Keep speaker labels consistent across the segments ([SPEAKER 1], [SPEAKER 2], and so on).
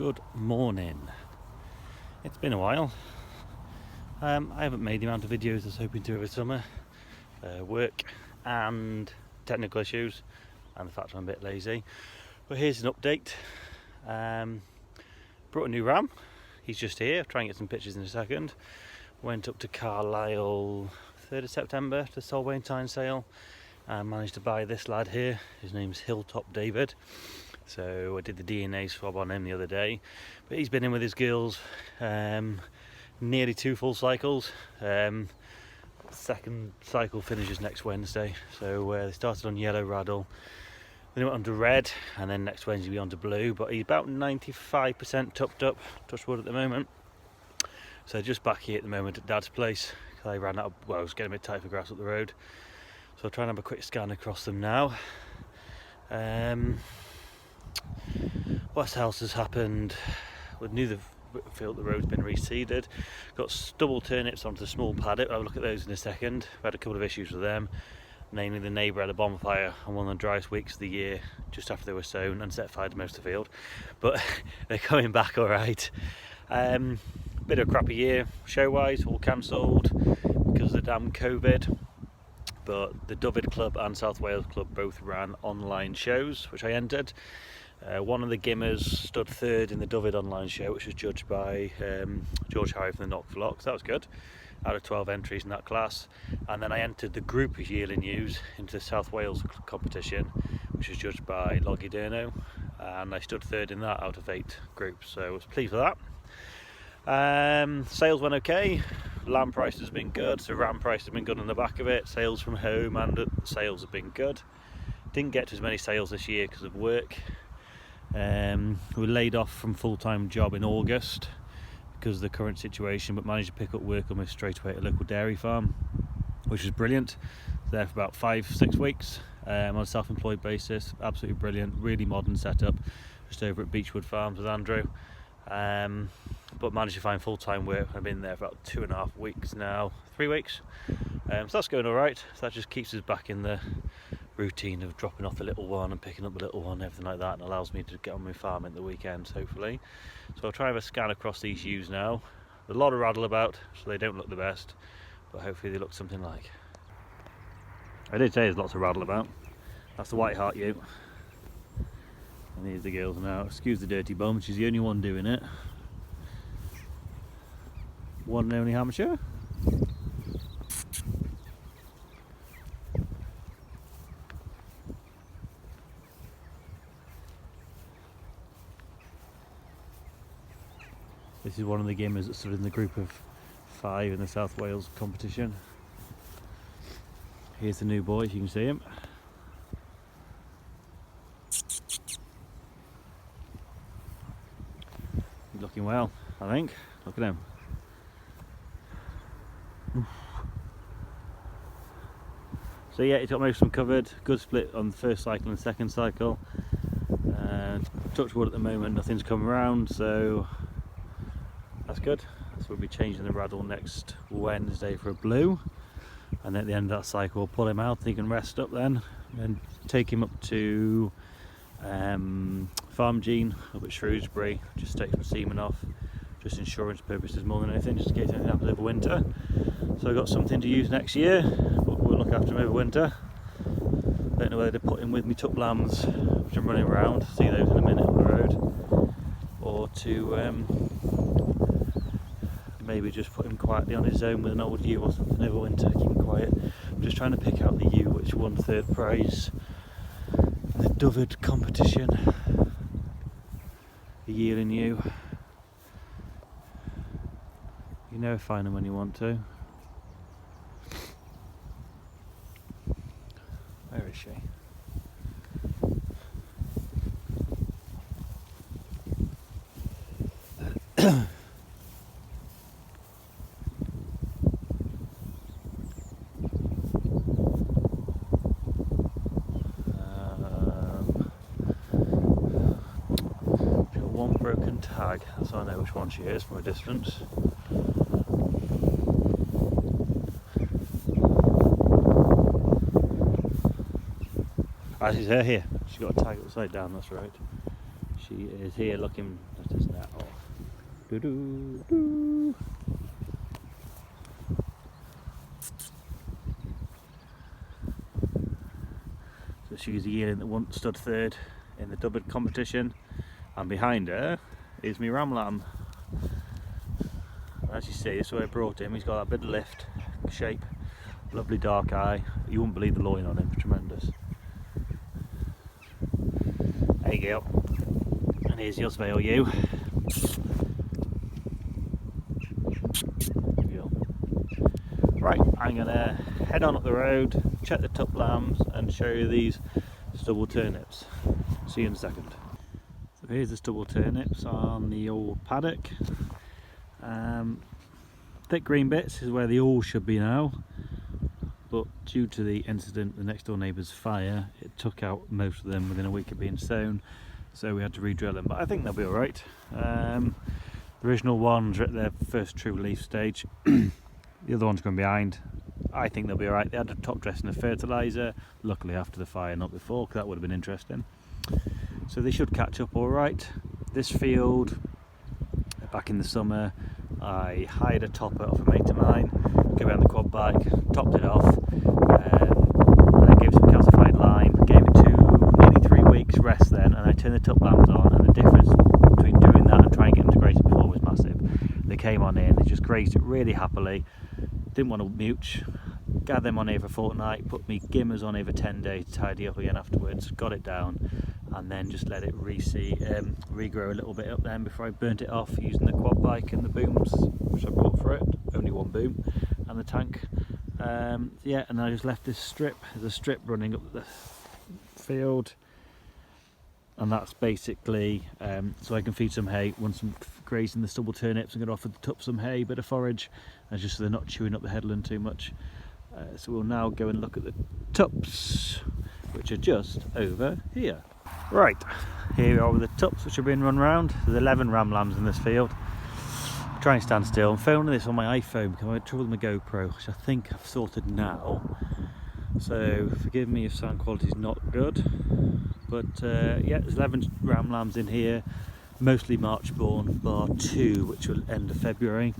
[SPEAKER 1] Good morning. It's been a while. I haven't made the amount of videos I was hoping to over summer. Work and technical issues and the fact I'm a bit lazy. But here's an update. Brought a new ram. He's just here. I'll try and get some pictures in a second. Went up to Carlisle 3rd of September to the Solway Time sale and managed to buy this lad here. His name's Hilltop David. So I did the DNA swab on him the other day, but he's been in with his girls nearly 2 full cycles. Second cycle finishes next Wednesday, so they started on yellow raddle, then went on to red, and then next Wednesday we'll be on to blue. But he's about 95% topped up, touch wood at the moment. So just back here at the moment at Dad's place, because I ran out of, well, I was getting a bit tight for grass up the road, so I'll try and have a quick scan across them now. What else has happened? We knew the road's been reseeded. Got stubble turnips onto the small paddock. I'll have a look at those in a second. We've had a couple of issues with them. Namely, the neighbour had a bonfire on one of the driest weeks of the year, just after they were sown, and set fire to most of the field. But they're coming back all right. Bit of a crappy year, show-wise, all cancelled because of the damn COVID. But the Dyfed Club and South Wales Club both ran online shows, which I entered. One of the Gimmers stood 3rd in the Dyfed online show, which was judged by George Harry from the Knock for Locks. That was good, out of 12 entries in that class. And then I entered the group of yearling ewes into the South Wales competition, which was judged by Loggy Durno, and I stood 3rd in that out of 8 groups, so I was pleased with that. Sales went okay. Lamb price has been good, so ram price has been good on the back of it. Sales from home and sales have been good. Didn't get to as many sales this year because of work. We were laid off from full-time job in August because of the current situation, but managed to pick up work almost straight away at a local dairy farm, which was brilliant. There for about 5-6 weeks on a self-employed basis. Absolutely brilliant, really modern setup, just over at Beechwood Farms with Andrew. But managed to find full-time work. I've been there for about 2.5 weeks now, 3 weeks. So that's going all right. So that just keeps us back in the routine of dropping off the little one and picking up the little one, everything like that, and allows me to get on my farm at the weekends, hopefully. So I'll try and have a scan across these ewes now. There's a lot of raddle about, so they don't look the best, but hopefully they look something like. I did say there's lots of raddle about. That's the White Hart ewe. And here's the girls now. Excuse the dirty bum, she's the only one doing it. One and only amateur. This is one of the gamers that stood in the group of 5 in the South Wales competition. Here's the new boy, if you can see him. He's looking well, I think. Look at him. So yeah, he's got most of them covered. Good split on the first cycle and second cycle. Touch wood at the moment, nothing's come around, so that's good. So we'll be changing the raddle next Wednesday for a blue, and at the end of that cycle we'll pull him out. He can rest up then, and take him up to Farm Gene up at Shrewsbury, just take some semen off, just insurance purposes more than anything, just in case anything happens over winter. So I've got something to use next year, but we'll look after him over winter. Don't know whether to put him with me tuck lambs, which I'm running around, see those in a minute on the road, or to maybe just put him quietly on his own with an old ewe or something over winter, keep him quiet. I'm just trying to pick out the ewe which won 3rd prize in the Dyfed competition. The yearling ewe. You never find them when you want to. Where is she? One broken tag, that's how I know which one she is from a distance. Ah, she's her here. She's got a tag upside down, that's right. She is here looking at this net off. Doo-doo-doo. So she's a yearling that once stood third in the dubbed competition, and behind her is my ram lamb. As you see, this is where I brought him. He's got that bit of lift shape, lovely dark eye. You wouldn't believe the loin on him, tremendous. There you go. And here's the Osvale ewe. Right, I'm gonna head on up the road, check the tup lambs, and show you these stubble turnips. See you in a second. So here's the stubble turnips on the old paddock. Thick green bits is where the all should be now, but due to the incident, the next door neighbour's fire, it took out most of them within a week of being sown, so we had to re-drill them, but I think they'll be alright. The original ones are at their first true leaf stage. The other one's going behind. I think they'll be alright. They had a top dressing of fertiliser, luckily after the fire, not before, because that would have been interesting. So they should catch up alright. This field, back in the summer, I hired a topper off a mate of mine, go around the quad bike, topped it off, I gave some calcified lime, gave it to nearly 3 weeks rest then, and I turned the tup lambs on, and the difference between doing that and trying to get them to graze it before was massive. They came on in, they just grazed it really happily, didn't want to mooch, gathered them on here for a fortnight, put me gimmers on here for 10 days to tidy up again afterwards, got it down, and then just let it regrow a little bit up then before I burnt it off using the quad bike and the booms which I brought for it, only one boom, and the tank. Yeah, and I just left this strip, there's a strip running up the field, and that's basically so I can feed some hay. Once I'm grazing the stubble turnips, I'm going to offer the tup some hay, bit of forage, and just so they're not chewing up the headland too much. So we'll now go and look at the tups, which are just over here. Right, here we are with the tups which have been run round. There's 11 ram lambs in this field. I'm trying to stand still. I'm filming this on my iPhone because I had trouble with my GoPro, which I think I've sorted now. So forgive me if sound quality is not good. But yeah, there's 11 ram lambs in here, mostly March born, bar 2 which will end of February.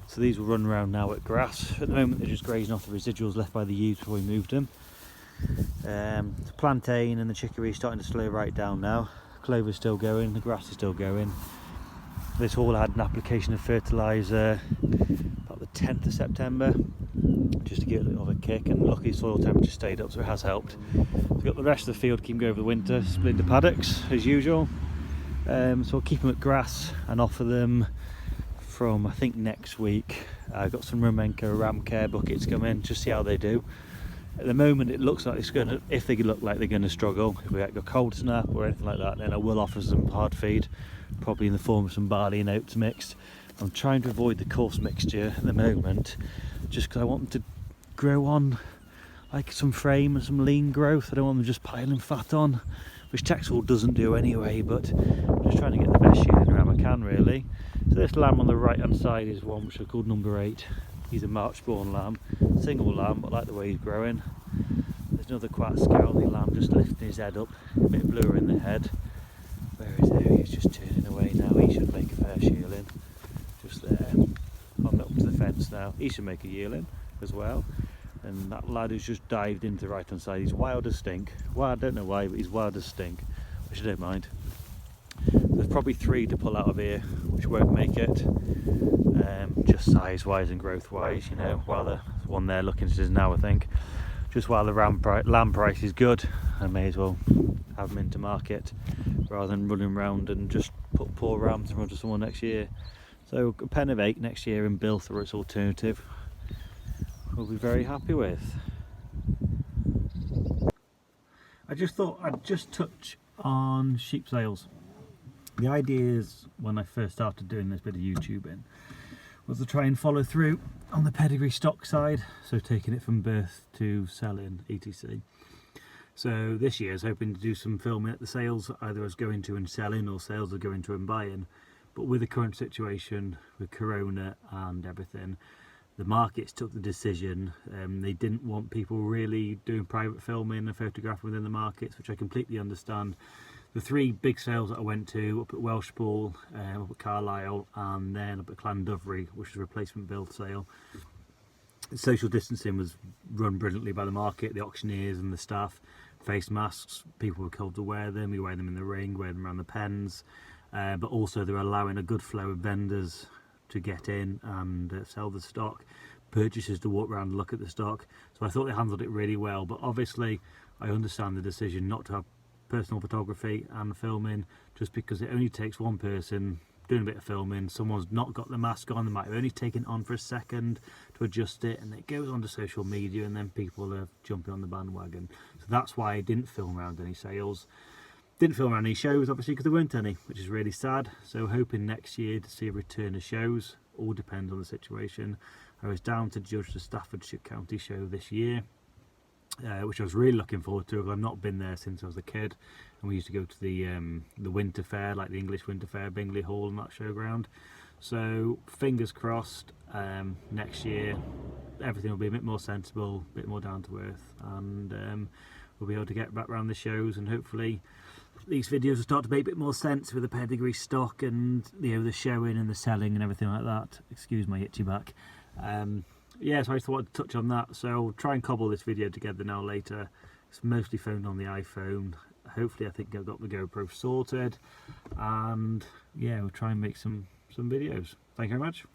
[SPEAKER 1] So these will run around now at grass. At the moment they're just grazing off the residuals left by the ewes before we moved them. The plantain and the chicory is starting to slow right down now. Clover's still going, the grass is still going. This all had an application of fertiliser about the 10th of September just to give it a little of a kick, and luckily soil temperature stayed up, so it has helped. We've got the rest of the field keeping over the winter, split into paddocks as usual. So we'll keep them at grass and offer them from I think next week. I've got some Rumenka ram care buckets coming, just see how they do. At the moment it looks like it's going to, if they look like they're going to struggle, if we get a cold snap or anything like that, then I will offer some hard feed, probably in the form of some barley and oats mixed. I'm trying to avoid the coarse mixture at the moment, just because I want them to grow on like some frame and some lean growth. I don't want them just piling fat on, which Texel doesn't do anyway, but I'm just trying to get the best shooting ram I can really. So this lamb on the right hand side is one which I called number 8. He's a March born lamb, single lamb, but I like the way he's growing. There's another quite scowly lamb just lifting his head up, a bit bluer in the head. Where is there? He's just turning away now. He should make a fair yearling. Just there. I'm up to the fence now. He should make a yearling as well. And that lad who's just dived into the right hand side, he's wild as stink. Well, I don't know why, but he's wild as stink, which I don't mind. There's probably 3 to pull out of here which won't make it, just size wise and growth wise, you know, while the one there looking at us now, I think, just while the lamb price is good, I may as well have them into market rather than running around and just put poor rams in front of someone next year. So a pen of 8 next year in Bilth or its alternative we'll be very happy with. I just thought I'd just touch on sheep sales. The idea is, when I first started doing this bit of YouTubing, was to try and follow through on the pedigree stock side, so taking it from birth to selling, etc. So this year I was hoping to do some filming at the sales, either as going to and selling or sales are going to and buying. But with the current situation with Corona and everything, the markets took the decision. They didn't want people really doing private filming and photographing within the markets, which I completely understand. the 3 big sales that I went to, up at Welshpool, up at Carlisle, and then up at Llandovery, which was a replacement build sale. Social distancing was run brilliantly by the market, the auctioneers and the staff. Face masks, people were told to wear them. You wear them in the ring, wear them around the pens, but also they were allowing a good flow of vendors to get in and sell the stock, purchasers to walk around and look at the stock. So I thought they handled it really well, but obviously I understand the decision not to have personal photography and filming, just because it only takes one person doing a bit of filming, someone's not got the mask on, they might have only taken it on for a second to adjust it, and it goes onto social media, and then people are jumping on the bandwagon. So that's why I didn't film around any sales, didn't film around any shows, obviously, because there weren't any, which is really sad. So hoping next year to see a return of shows. All depends on the situation. I was down to judge the Staffordshire County show this year, which I was really looking forward to, because I've not been there since I was a kid, and we used to go to the winter fair, like the English winter fair, Bingley Hall and that showground. So fingers crossed, next year everything will be a bit more sensible, a bit more down to earth, and we'll be able to get back around the shows, and hopefully these videos will start to make a bit more sense with the pedigree stock and, you know, the showing and the selling and everything like that. Excuse my itchy back. Yeah, so I just thought I'd touch on that. So I'll try and cobble this video together now later. It's mostly filmed on the iPhone. Hopefully I think I've got the GoPro sorted, and yeah, we'll try and make some videos. Thank you very much.